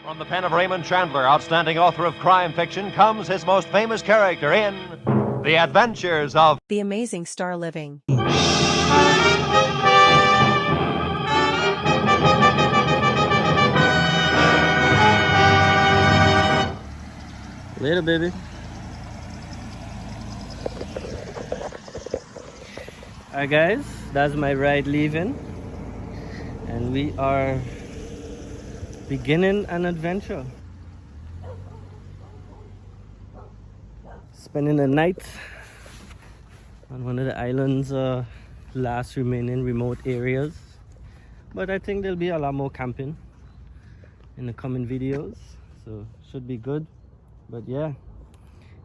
From the pen of Raymond Chandler, outstanding author of crime fiction, comes his most famous character in The Adventures of The Amazing Star Living. Later, baby. Alright guys, that's my ride leaving, and we are beginning an adventure. Spending the night on one of the island's last remaining remote areas, but I think there'll be a lot more camping in the coming videos, so should be good. But yeah,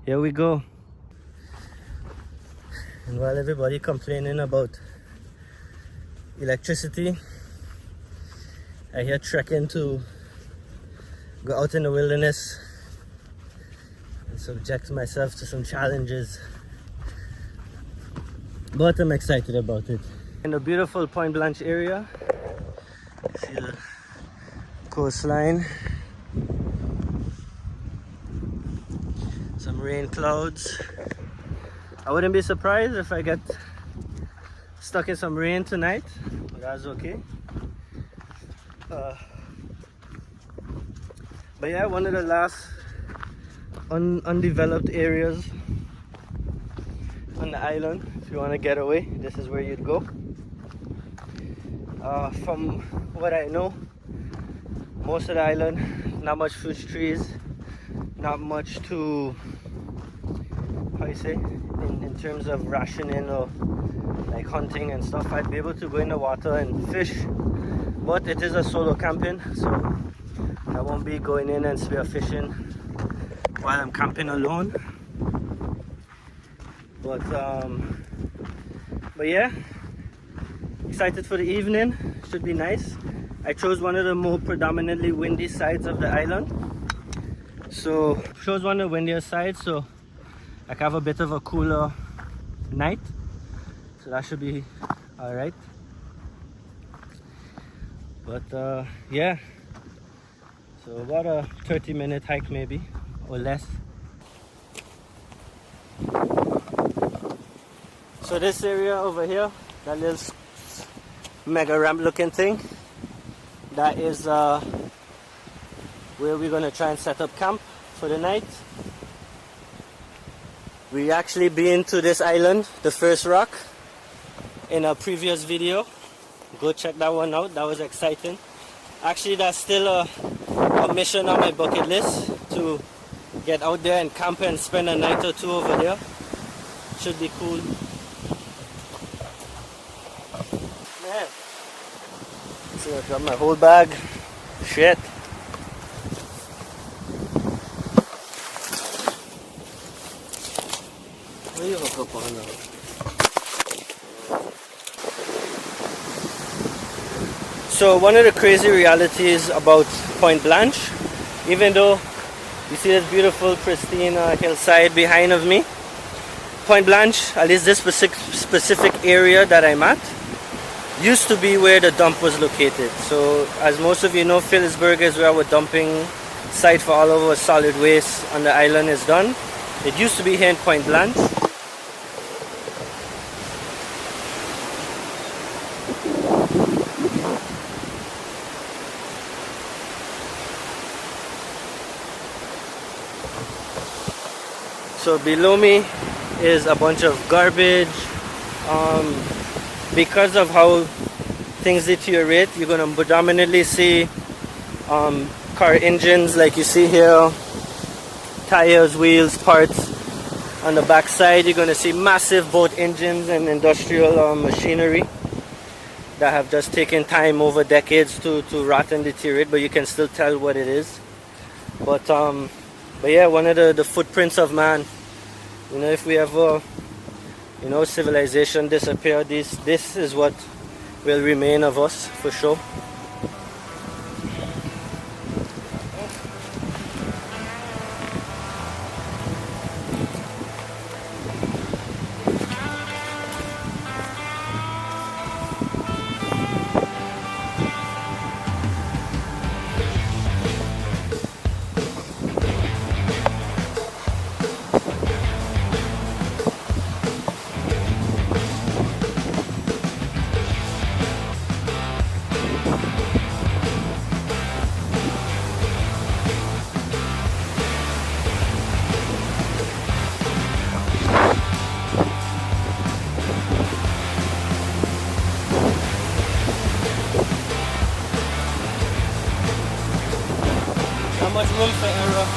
here we go. And while everybody complaining about electricity, I hear trekking to go out in the wilderness and subject myself to some challenges. But I'm excited about it. In the beautiful Point Blanche area, you see the coastline, some rain clouds. I wouldn't be surprised if I get stuck in some rain tonight, but that's okay. But yeah, one of the last undeveloped areas on the island. If you want to get away, this is where you'd go. From what I know, most of the island, not much fruit trees, not much to, how you say, in terms of rationing or like hunting and stuff. I'd be able to go in the water and fish, but it is a solo camping, so I won't be going in and spear fishing while I'm camping alone. But yeah, excited for the evening. Should be nice. I chose one of the more predominantly windy sides of the island, so chose one of the windier sides, so I can have a bit of a cooler night, so that should be all right. But yeah, so about a 30-minute hike maybe, or less. So this area over here, that little mega ramp looking thing, that is where we're gonna try and set up camp for the night. We actually been to this island, the first rock, in a previous video. Go check that one out, that was exciting. Actually, that's still a mission on my bucket list, to get out there and camp and spend a night or two over there. Should be cool. Man, see, I got my whole bag. Shit. Where you hook up on now? So one of the crazy realities about Point Blanche, even though you see this beautiful pristine hillside behind of me, Point Blanche, at least this specific area that I'm at, used to be where the dump was located. So as most of you know, Phillipsburg is where our dumping site for all of our solid waste on the island is done. It used to be here in Point Blanche. So below me is a bunch of garbage. Because of how things deteriorate, you're going to predominantly see car engines like you see here, tires, wheels, parts. On the back side, you're going to see massive boat engines and industrial machinery that have just taken time over decades to rot and deteriorate, but you can still tell what it is. But yeah, one of the footprints of man. You know, if we ever, you know, civilization disappear, this is what will remain of us, for sure. much room for error.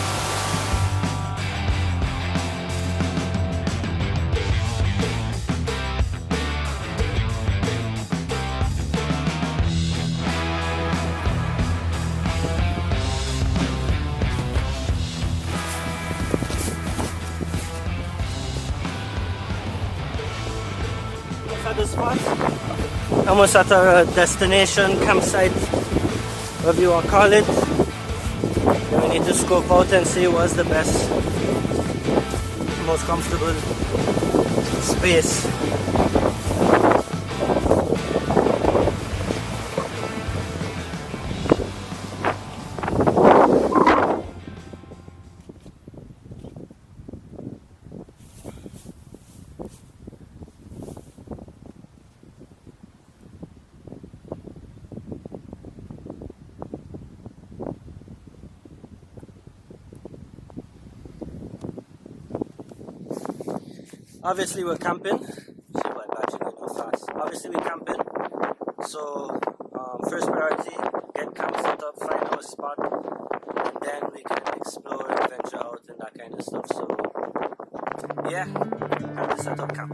At the spot, almost at our destination campsite, whatever you want to call it. Then we need to scope out and see what's the best, most comfortable space. Obviously we're camping. Obviously we're camping. So first priority, get camp set up, find our spot, and then we can explore and venture out and that kind of stuff. So yeah, time to set up camp.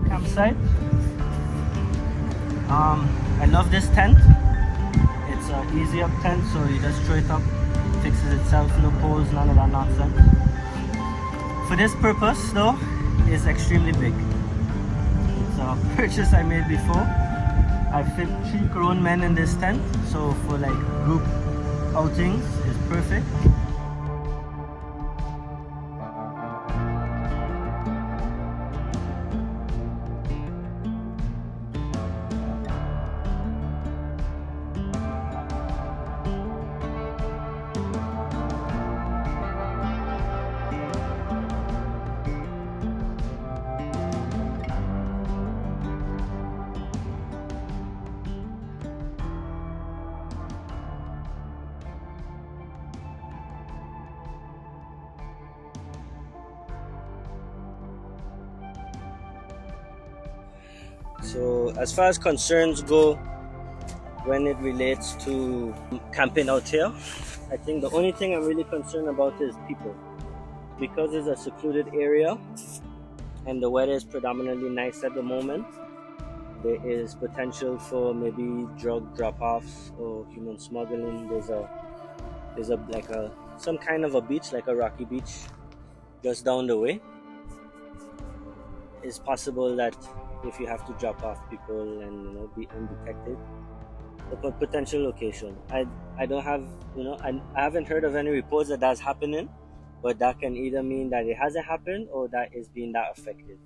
Campsite. I love this tent. It's an easy up tent, so you just throw it up, fixes itself, no poles, none of that nonsense. For this purpose though, it's extremely big. It's a purchase I made before. I fit 3 grown men in this tent, so for like group outings, it's perfect. So as far as concerns go when it relates to camping out here, I think the only thing I'm really concerned about is people. Because it's a secluded area and the weather is predominantly nice at the moment, there is potential for maybe drug drop-offs or human smuggling. There's some kind of a beach, like a rocky beach just down the way. It's possible that if you have to drop off people and be undetected, the potential location. I don't have I haven't heard of any reports that that's happening, but that can either mean that it hasn't happened or that it's been that affected.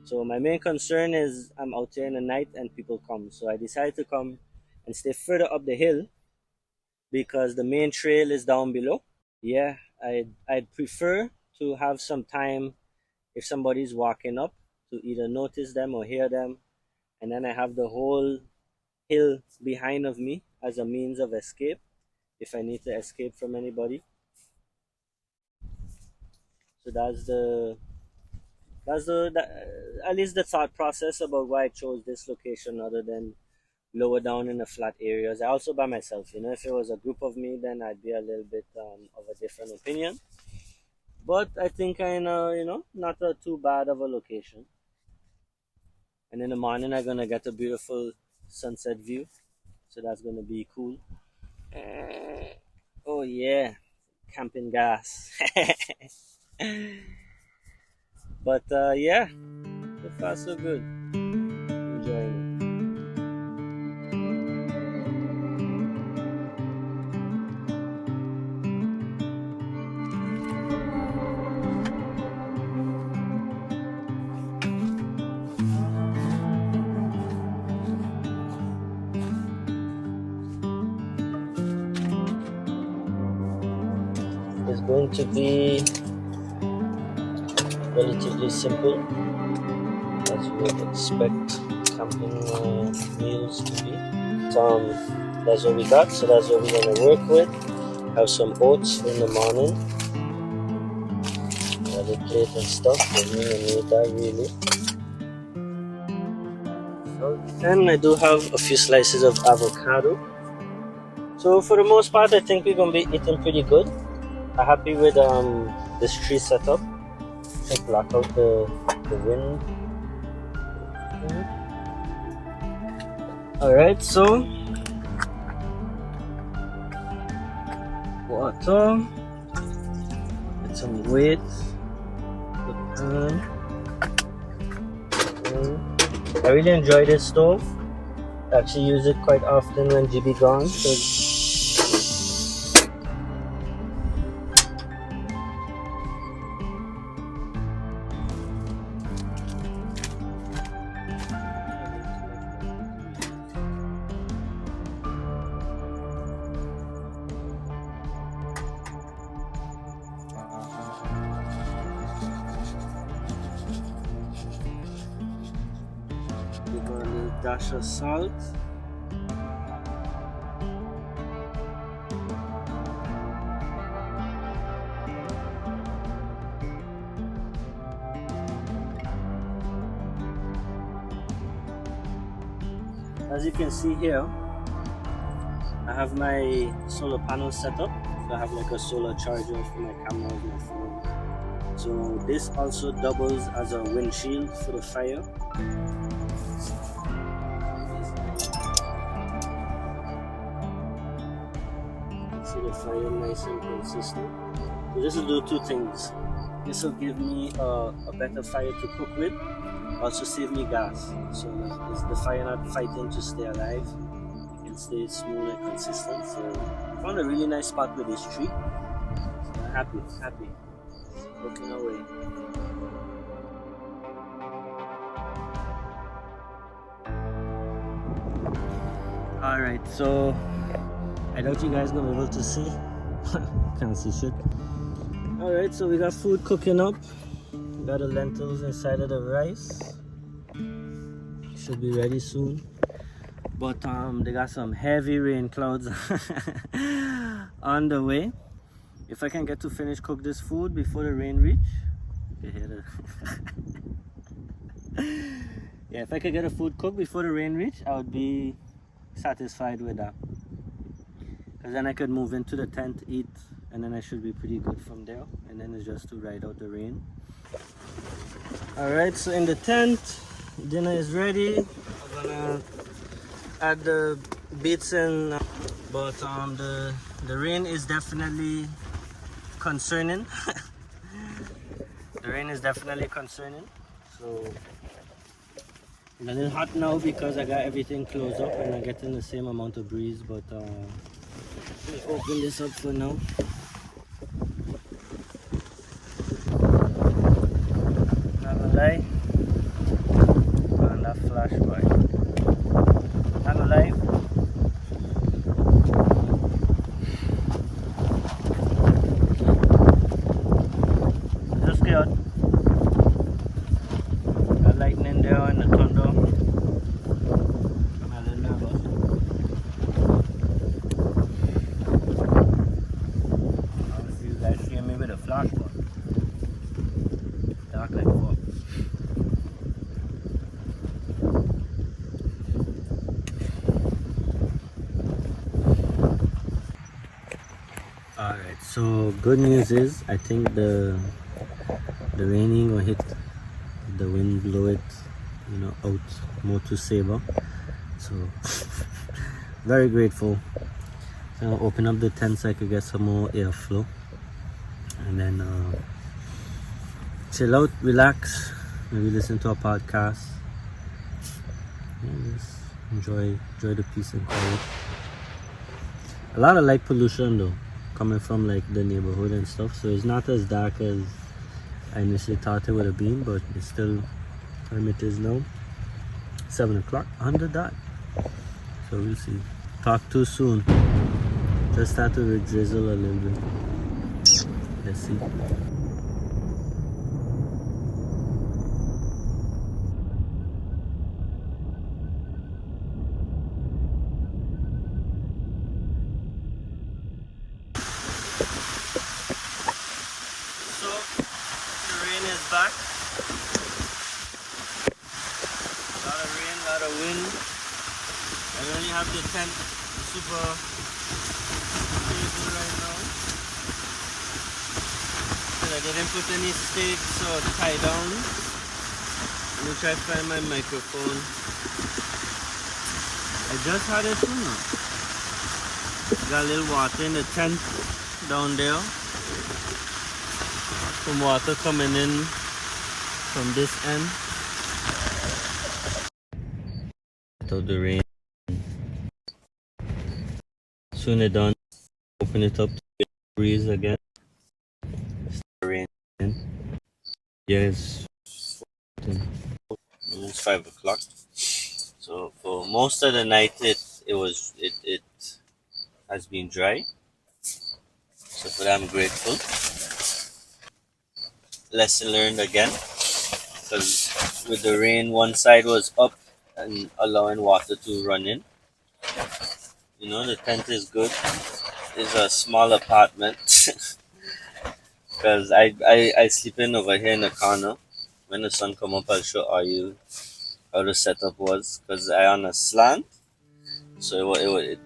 So my main concern is I'm out there in the night and people come. So I decided to come and stay further up the hill because the main trail is down below. Yeah, I'd prefer to have some time if somebody's walking up to either notice them or hear them, and then I have the whole hill behind of me as a means of escape if I need to escape from anybody. So that's at least the thought process about why I chose this location other than lower down in the flat areas. I also by myself, if it was a group of me, then I'd be a little bit of a different opinion. But I think I know, not too bad of a location. And in the morning, I'm gonna get a beautiful sunset view, so that's gonna be cool. Oh yeah, camping gas. But yeah, so far so good. Enjoying it. It's going to be relatively simple, as you would expect camping meals to be. That's what we got, so that's what we're gonna work with. Have some oats in the morning, the plate and stuff. We need that really. So then I do have a few slices of avocado. So for the most part, I think we're gonna be eating pretty good. I'm happy with this tree setup. To block out the wind. Alright, so water, get some weight, I really enjoy this stove. I actually use it quite often when GB gone. Give a little dash of salt. As you can see here, I have my solar panel set up. So I have like a solar charger for my camera and my phone. So this also doubles as a windshield for the fire. See the fire nice and consistent. So this will do two things. This will give me a better fire to cook with. Also save me gas. So is the fire not fighting to stay alive? It can stay smooth and consistent. So I found a really nice spot with this tree. So I'm happy. Cooking away. Alright, so I doubt you guys gonna be able to see. Can't see shit. Alright, so we got food cooking up. We got the lentils inside of the rice. Should be ready soon. But they got some heavy rain clouds on the way. If I can get to finish cook this food before the rain reach, you can hear the yeah, if I could get the food cooked before the rain reach, I would be satisfied with that. Because then I could move into the tent, eat, and then I should be pretty good from there. And then it's just to ride out the rain. Alright, so in the tent, dinner is ready. I'm gonna add the beets in, but the rain is definitely concerning. The rain is definitely concerning. So it's a little hot now because I got everything closed up and I'm getting the same amount of breeze, but let me open this up for now. Not gonna lie, and that flashback. Not gonna lie. Just scared. Got lightning there and the thunder. I'm a little nervous. I'll see you guys see me with a flashback. Dark like fuck. Alright, so good news is I think the rain will hit, the wind blow it, out more to Sabre. So very grateful. So I'll open up the tent so I could get some more airflow, and then chill out, relax, maybe listen to a podcast. Just enjoy the peace and quiet. A lot of light pollution though, coming from like the neighborhood and stuff, so it's not as dark as I initially thought it would have been, but it's still, time it is now 7 o'clock on the dot. So we'll see. Talk too soon. Just started to drizzle a little bit. Let's see. So the rain is back. A lot of rain, a lot of wind. I only have the tent super stable right now. But I didn't put any stakes or tie down. Let me try to find my microphone. I just had it too now. Got a little water in the tent down there. Some water coming in from this end. Out the rain. Soon it's done. Open it up to get breeze again. Start raining. Yes. It's 5 o'clock. So for most of the night it has been dry. So for that I'm grateful. Lesson learned again. Because with the rain one side was up and allowing water to run in. The tent is good. It's a small apartment. Because I sleep in over here in the corner. When the sun come up, I'll show you how the setup was. Because I on a slant, so it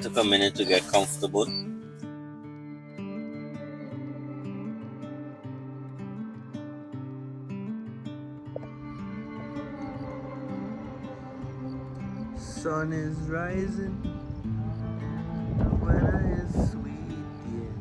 took a minute to get comfortable. Sun is rising. The weather is sweet, yeah.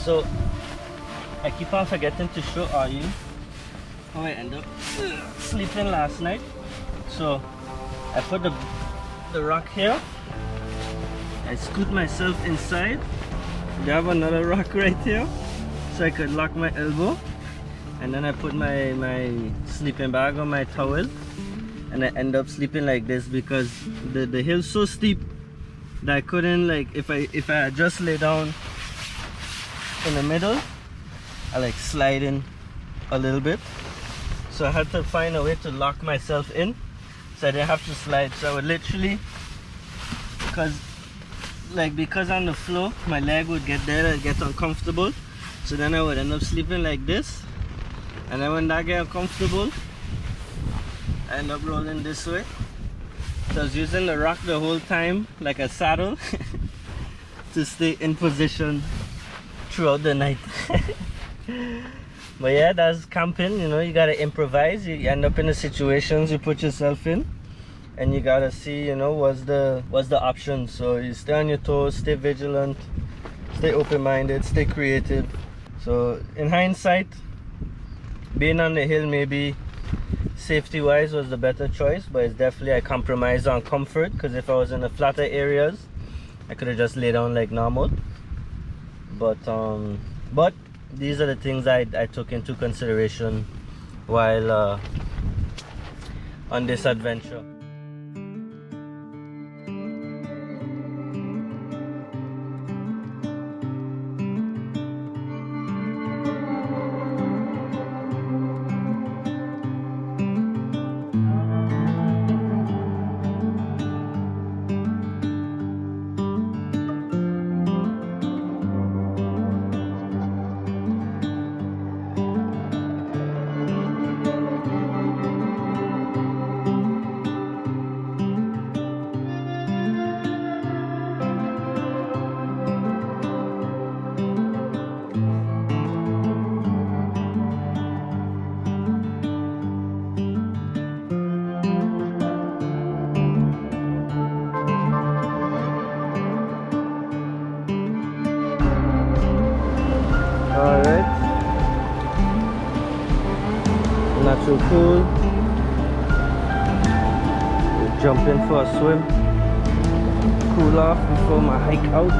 So I keep on forgetting to show you how I end up sleeping last night. So I put the rock here, I scoot myself inside. They have another rock right here so I could lock my elbow, and then I put my sleeping bag on my towel, and I end up sleeping like this because the hill's so steep that I couldn't, like, if I had just lay down in the middle, I like slide in a little bit. So I had to find a way to lock myself in so I didn't have to slide. So I would literally, because on the floor my leg would get there and get uncomfortable, so then I would end up sleeping like this, and then when that get uncomfortable I end up rolling this way. So I was using the rock the whole time like a saddle to stay in position throughout the night. But yeah, that's camping, you know. You gotta improvise. You end up in the situations you put yourself in, and you gotta see, you know, what's the option. So you stay on your toes, stay vigilant, stay open-minded, stay creative. So in hindsight, being on the hill maybe safety-wise was the better choice, but it's definitely I compromised on comfort, because if I was in the flatter areas I could have just laid down like normal. But these are the things I took into consideration while on this adventure. Alright, natural pool. We'll jump in for a swim, cool off before my hike out.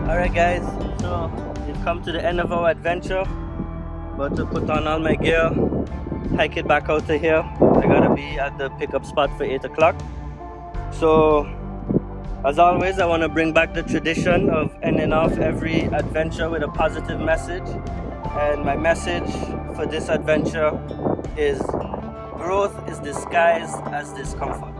Alright guys, so we've come to the end of our adventure. About to put on all my gear, hike it back out to here. I gotta be at the pickup spot for 8 o'clock. So as always, I want to bring back the tradition of ending off every adventure with a positive message. And my message for this adventure is: growth is disguised as discomfort.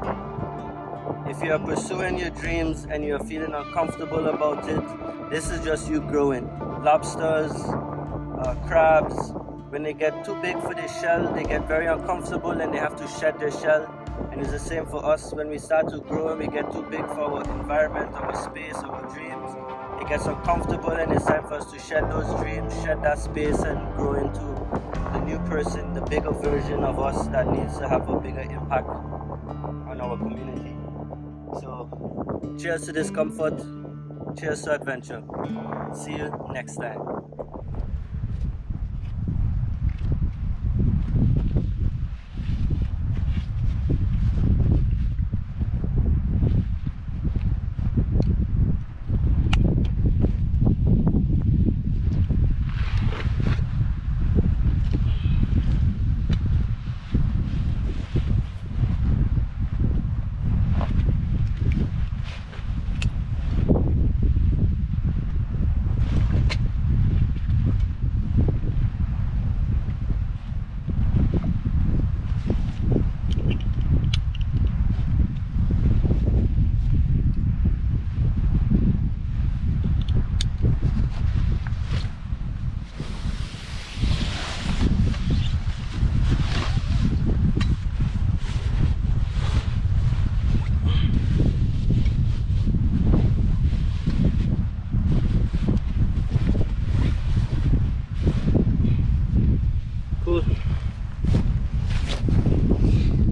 If you are pursuing your dreams and you're feeling uncomfortable about it, this is just you growing. Lobsters, crabs, when they get too big for their shell, they get very uncomfortable and they have to shed their shell. And it's the same for us. When we start to grow and we get too big for our environment, our space, our dreams, it gets uncomfortable, and it's time for us to shed those dreams, shed that space, and grow into the new person, the bigger version of us that needs to have a bigger impact on our community. So cheers to discomfort, cheers to adventure. See you next time.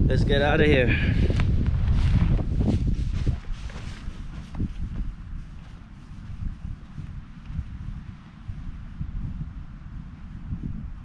Let's get out of here.